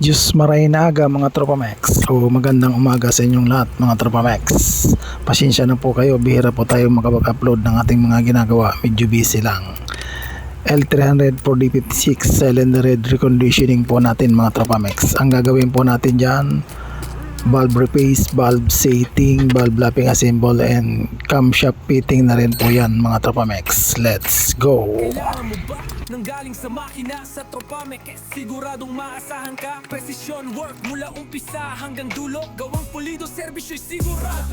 Diyos maray na aga mga Tropa Max. O magandang umaga sa inyong lahat mga Tropa Max. Pasensya na po kayo, bihira po tayo makapag-upload ng ating mga ginagawa. Medyo busy lang. L300 for D56 cylinder head reconditioning po natin mga Tropa Max. Ang gagawin po natin dyan, valve replace, valve setting, valve lapping assemble, and camshaft fitting na rin po yan mga Tropa Max. Let's go! Kailangan mo ba nang galing sa makina sa Tropa Max? Siguradong maasahan ka. Precision work mula umpisa hanggang dulo. Gawang pulido, serbisyo'y sigurado.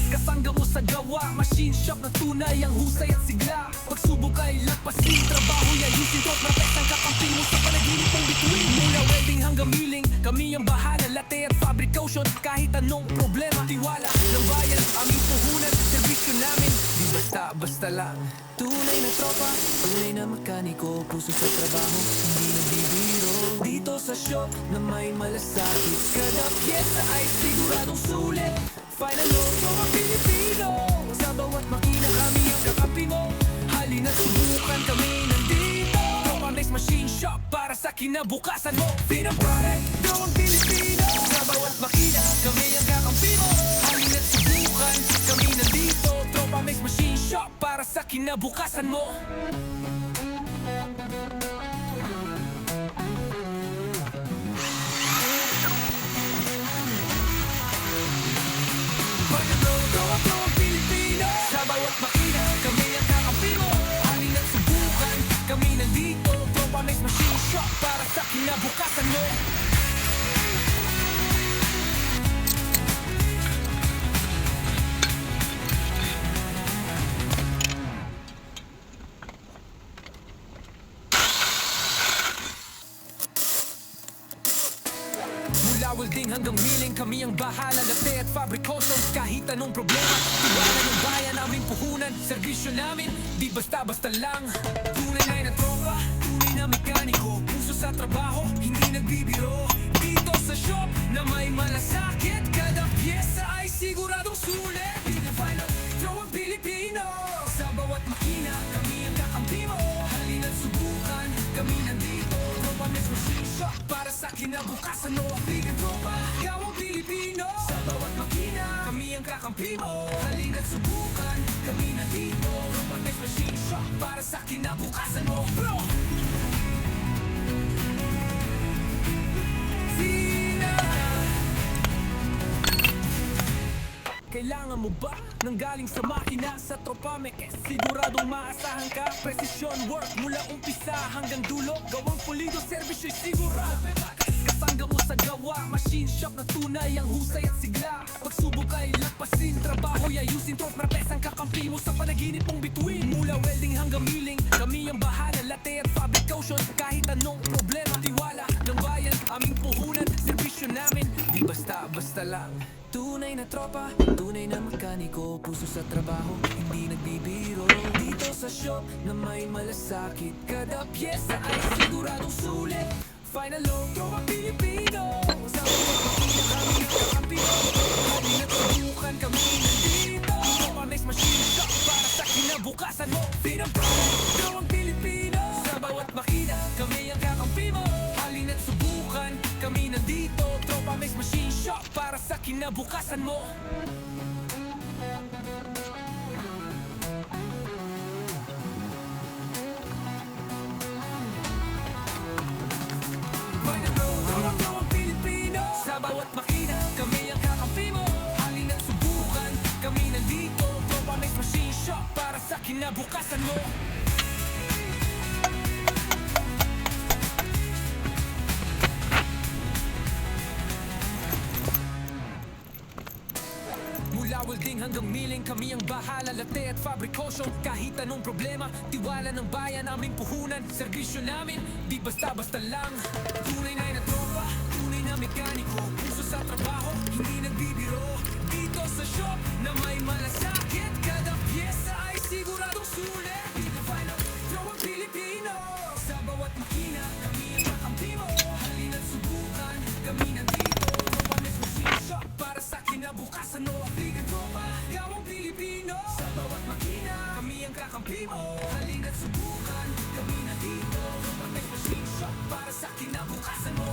Kasangga mo sa gawa, machine shop na tunay ang husay at sigla. Pagsubok ay lagpasin, trabaho yan using to. Trapes ang kakampi mo sa panaginip mong bituin. Mula welding hanggang milling, kami ang bahala. Latte at fabrication, kahit anong problema. Tiwala ng bayan, aming puhunan. Serbisyo namin, di basta-basta lang. Tunay na tropa, tunay na mekaniko. Puso sa trabaho, hindi nagbibiro. Dito sa shop na may malasakit, kada pyesa ay siguradong sulit. Final load, mga Pilipino. Sa bawat makina kami ang kakampi mo. Halina't subukan, kami nandito. Tropa Max Machine Shop para sa kinabukasan mo. Final product, gawang Pilipino. Sa bawat makina kami ang kakampi mo. Halina't subukan, kami nandito. Tropa Max Machine Shop para sa kinabukasan mo. Gawang Pilipino. Sa bawat makina kami ang kakampi mo. Halina't subukan, kami nandito. Tropa Max Machine Shop para sa kinabukasan mo. Mula welding hanggang milling, kami ang bahala. Latte at fabrication, kahit anong problema. Tiwala ng bayan, aming puhunan. Serbisyo namin, di basta-basta lang. Tunay na tropa, tunay na mekaniko. Puso sa trabaho, hindi nagbibiro. Dito sa shop na may malasakit, kada pyesa ay siguradong sulit. Pinafine up, Gawang Pilipino. Sa bawat makina, kami ang kakampi mo. Halina't subukan, kami nandito. Tropa Max Machine Shop para sa kinabukasan mo. Bigang tropa, Gawang Pilipino. Sa bawat makina, kami ang kakampi mo. Halina't subukan, kami nandito. Tropa Max Machine Shop para sa kinabukasan mo. Bro! Kailangan mo ba nang galing sa makina sa Tropa Max? Siguradong maasahan ka. Precision work mula umpisa hanggang dulo. Gawang pulido, serbisyo'y sigurado. Kasangga mo sa gawa, machine shop na tunay ang husay at sigla. Pagsubok ay lagpasin, trabaho ay ayusin. Trapes ang kakampi mo sa panaginip mong bituin. Mula welding hanggang milling, kami ang bahala. Latte at fabrication, kahit anong problema. Tiwala ng bayan, aming puhunan. Serbisyo namin, di basta-basta lang. Tunay na tropa, tunay na mekaniko. Puso sa trabaho, hindi nagbibiro. Dito sa shop na may malasakit, kada pyesa ay siguradong sulit. Final load, Gawang Pilipino. Sa bawat makina kami ang kakampi mo. Halina't subukan, kami nandito. Tropa Max Machine Shop para sa kinabukasan mo. Final product, Gawang Pilipino. Sa bawat makina kami ang kakampi mo. Halina't subukan, kami nandito. Tropa Max Machine Shop para sa kinabukasan mo. Gawang Pilipino. Sa bawat makina kami ang kakampi mo. Halina't subukan, kami nandito. Tropa Max Machine Shop para sa kinabukasan mo. Mula welding hanggang milling, kami ang bahala. Latte at fabrication, kahit anong problema. Tiwala ng bayan, aming puhunan. Serbisyo namin, di basta-basta lang. Tunay na tropa, tunay na mekaniko. Puso sa trabaho, hindi nagbibiro. Dito sa shop na may malasakit, kada pyesa ay siguradong sulit. Pinafine up, Gawang Pilipino. Sa bawat makina, kami ang kakampi mo. Halina't subukan, kami nandito. Tropa Max Machine Shop para sa kinabukasan mo. Bigang tropa, Gawang Pilipino. Sa bawat makina, kami ang kakampi mo. Halina't subukan, kami nandito. Tropa Max Machine Shop para sa kinabukasan mo.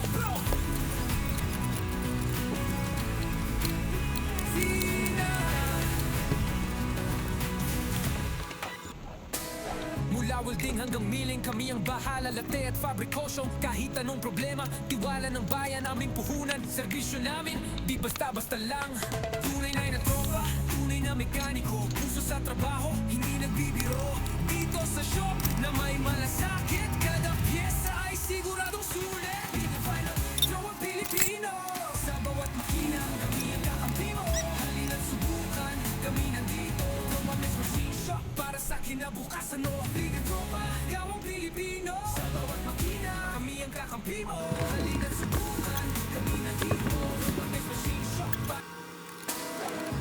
ding hanggang miling, kami ang bahala, latte at fabrikosyo. Kahit anong problema, tiwala ng bayan, aming puhunan. Serbisyo namin, di basta-basta lang. Tunay na tropa, tunay na mekaniko. Puso sa trabaho, hindi nagbibiro. Dito sa shop na may malasakit, kada pyesa ay siguradong sulit. Pinafine ang tropang Pilipino. Sa bawat makina, kami ang kakampi mo. Halina't subukan, kami nandito. Tropa Mix Machine Shop, para sa kinabukasan mo. Bigang tropa, gawang Pilipino. Sa bawat makina, kami ang kakampi mo. Halina't subukan, kami nandito. Tropa Mix Machine Shop,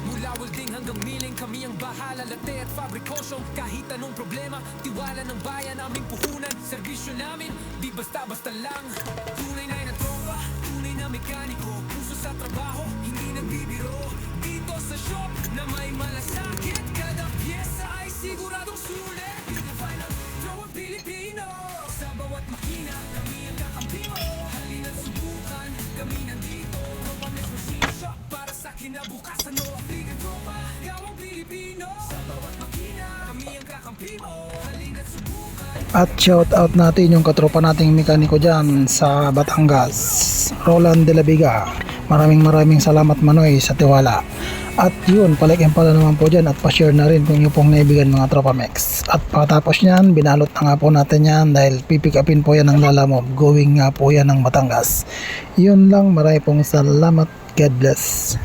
mula welding hanggang milling, kami ang bahala, latte at fabrikosyo. Kahit anong problema, tiwala ng bayan, aming puhunan. Serbisyo namin, di basta-basta lang. Tunay na tropa, tunay na mekaniko. Puso sa trabaho, hindi nagbibiro. Dito sa shop na may malasakit, kada pyesa ay siguradong sulit. Pinafine ang tropang Pilipino. Sa bawat makina, kami ang kakampi mo. Halina't subukan, kami nandito. Tropa Mix Machine Shop, para sa kinabukasan mo. Bigang tropa, gawang Pilipino. Sa bawat makina, kami ang kakampi mo. Halina't subukan. At shout out natin yung katropa nating mekaniko dyan sa Batangas, Roland de la Vega. Maraming salamat Manoy sa tiwala. At yun, palike and follow naman po dyan at pa-share na rin kung nyo pong naibigan mga Tropa Mex. At pagkatapos nyan, binalot na nga po natin yan dahil pipick upin po yan ng Lalamove. Going nga po yan ng Batangas. Yun lang, marami pong salamat. God bless.